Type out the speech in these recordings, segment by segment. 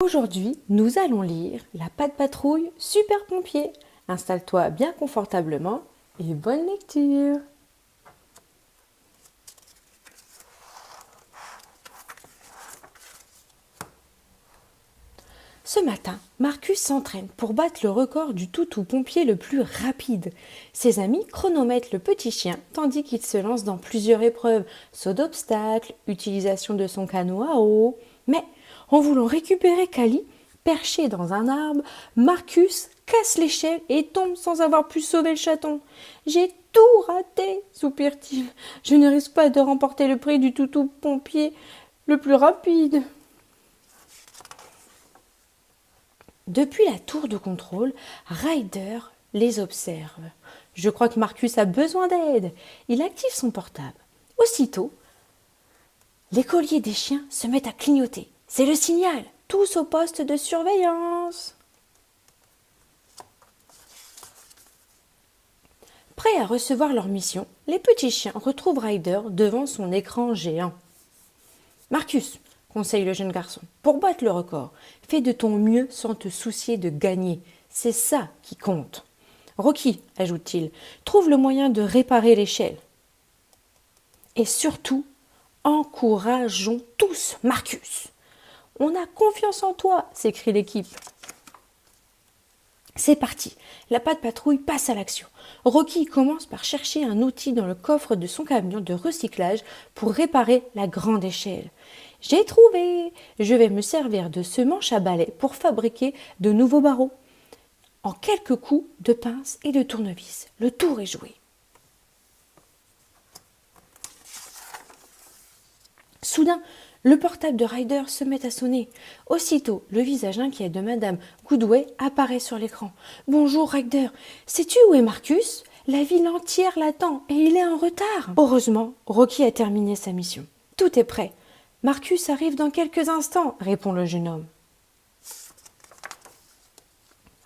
Aujourd'hui, nous allons lire La Patte Patrouille Super Pompier. Installe-toi bien confortablement et bonne lecture. Ce matin, Marcus s'entraîne pour battre le record du toutou pompier le plus rapide. Ses amis chronomètrent le petit chien tandis qu'il se lance dans plusieurs épreuves, saut d'obstacles, utilisation de son canot à eau. Mais en voulant récupérer Cali, perché dans un arbre, Marcus casse l'échelle et tombe sans avoir pu sauver le chaton. « J'ai tout raté !» soupire-t-il. « Je ne risque pas de remporter le prix du toutou pompier le plus rapide. » Depuis la tour de contrôle, Ryder les observe. Je crois que Marcus a besoin d'aide. Il active son portable. Aussitôt, l'écolier des chiens se met à clignoter. C'est le signal. Tous au poste de surveillance. Prêts à recevoir leur mission, les petits chiens retrouvent Ryder devant son écran géant. « Marcus, conseille le jeune garçon, pour battre le record, fais de ton mieux sans te soucier de gagner. C'est ça qui compte. Rocky, ajoute-t-il, trouve le moyen de réparer l'échelle. Et surtout, encourageons tous Marcus. On a confiance en toi, s'écrie l'équipe. C'est parti, la Patte Patrouille passe à l'action. Rocky commence par chercher un outil dans le coffre de son camion de recyclage pour réparer la grande échelle. « J'ai trouvé! Je vais me servir de ce manche à balai pour fabriquer de nouveaux barreaux. » En quelques coups de pince et de tournevis, le tour est joué. Soudain, le portable de Ryder se met à sonner. Aussitôt, le visage inquiet de Madame Goodway apparaît sur l'écran. « Bonjour Ryder, sais-tu où est Marcus ? La ville entière l'attend et il est en retard. » Heureusement, Rocky a terminé sa mission. « Tout est prêt. Marcus arrive dans quelques instants, » répond le jeune homme.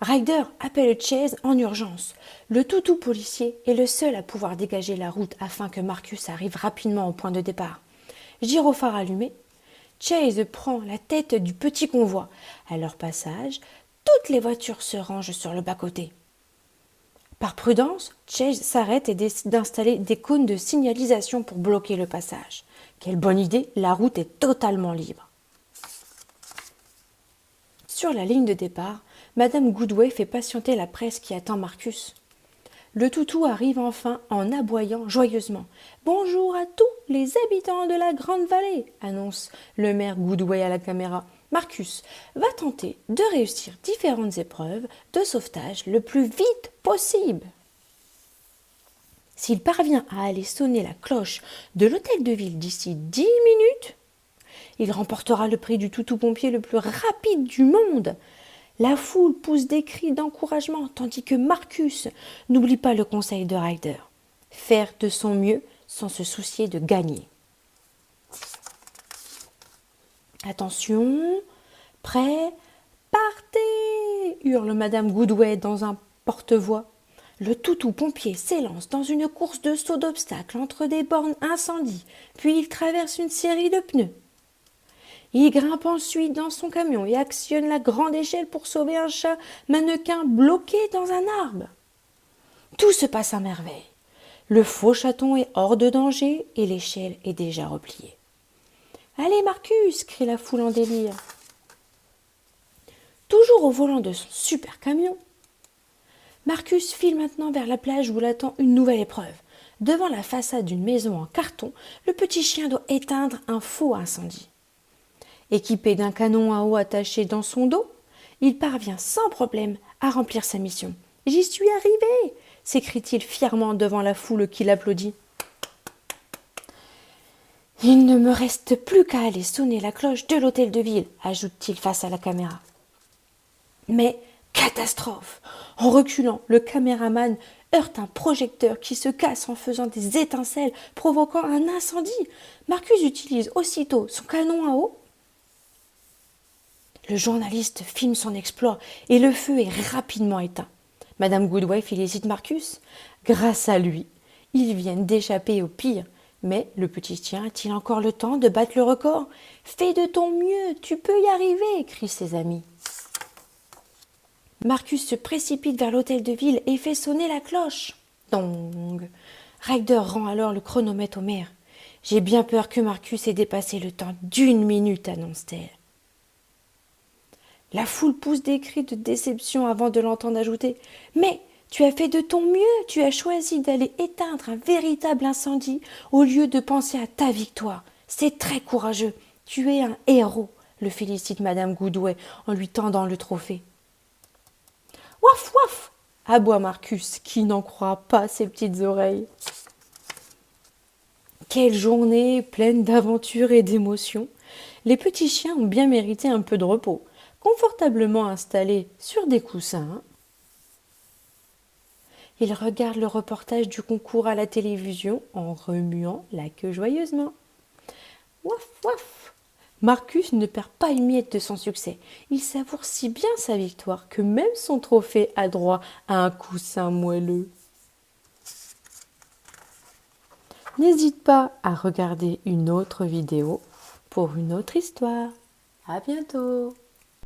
Ryder appelle Chase en urgence. Le toutou policier est le seul à pouvoir dégager la route afin que Marcus arrive rapidement au point de départ. Gyrophare allumé, Chase prend la tête du petit convoi. À leur passage, toutes les voitures se rangent sur le bas-côté. Par prudence, Chase s'arrête et décide d'installer des cônes de signalisation pour bloquer le passage. Quelle bonne idée, la route est totalement libre. Sur la ligne de départ, Madame Goodway fait patienter la presse qui attend Marcus. Le toutou arrive enfin en aboyant joyeusement. « Bonjour à tous les habitants de la Grande Vallée !» annonce le maire Goodway à la caméra. Marcus va tenter de réussir différentes épreuves de sauvetage le plus vite possible. S'il parvient à aller sonner la cloche de l'hôtel de ville d'ici 10 minutes, il remportera le prix du toutou pompier le plus rapide du monde. La foule pousse des cris d'encouragement, tandis que Marcus n'oublie pas le conseil de Ryder. Faire de son mieux sans se soucier de gagner. Attention, prêt, partez, hurle Madame Goodway dans un porte-voix. Le toutou pompier s'élance dans une course de saut d'obstacles entre des bornes incendies, puis il traverse une série de pneus. Il grimpe ensuite dans son camion et actionne la grande échelle pour sauver un chat mannequin bloqué dans un arbre. Tout se passe à merveille. Le faux chaton est hors de danger et l'échelle est déjà repliée. « Allez Marcus !» crie la foule en délire. Toujours au volant de son super camion, Marcus file maintenant vers la plage où l'attend une nouvelle épreuve. Devant la façade d'une maison en carton, le petit chien doit éteindre un faux incendie. Équipé d'un canon à eau attaché dans son dos, il parvient sans problème à remplir sa mission. « J'y suis arrivé !» s'écrie-t-il fièrement devant la foule qui l'applaudit. « Il ne me reste plus qu'à aller sonner la cloche de l'hôtel de ville » ajoute-t-il face à la caméra. Mais catastrophe! En reculant, le caméraman heurte un projecteur qui se casse en faisant des étincelles, provoquant un incendie. Marcus utilise aussitôt son canon à eau. Le journaliste filme son exploit et le feu est rapidement éteint. Madame Goodway félicite Marcus. Grâce à lui, ils viennent d'échapper au pire. Mais le petit chien a-t-il encore le temps de battre le record? Fais de ton mieux, tu peux y arriver, crient ses amis. Marcus se précipite vers l'hôtel de ville et fait sonner la cloche. Dong. Ryder rend alors le chronomètre au maire. J'ai bien peur que Marcus ait dépassé le temps d'1 minute, annonce-t-elle. La foule pousse des cris de déception avant de l'entendre ajouter. Mais tu as fait de ton mieux, tu as choisi d'aller éteindre un véritable incendie au lieu de penser à ta victoire. C'est très courageux, tu es un héros, le félicite Madame Goodway en lui tendant le trophée. Waf waf aboie Marcus, qui n'en croit pas ses petites oreilles. Quelle journée pleine d'aventures et d'émotions. Les petits chiens ont bien mérité un peu de repos, confortablement installés sur des coussins. Ils regardent le reportage du concours à la télévision en remuant la queue joyeusement. Waf waf. Marcus ne perd pas une miette de son succès. Il savoure si bien sa victoire que même son trophée a droit à un coussin moelleux. N'hésite pas à regarder une autre vidéo pour une autre histoire. À bientôt!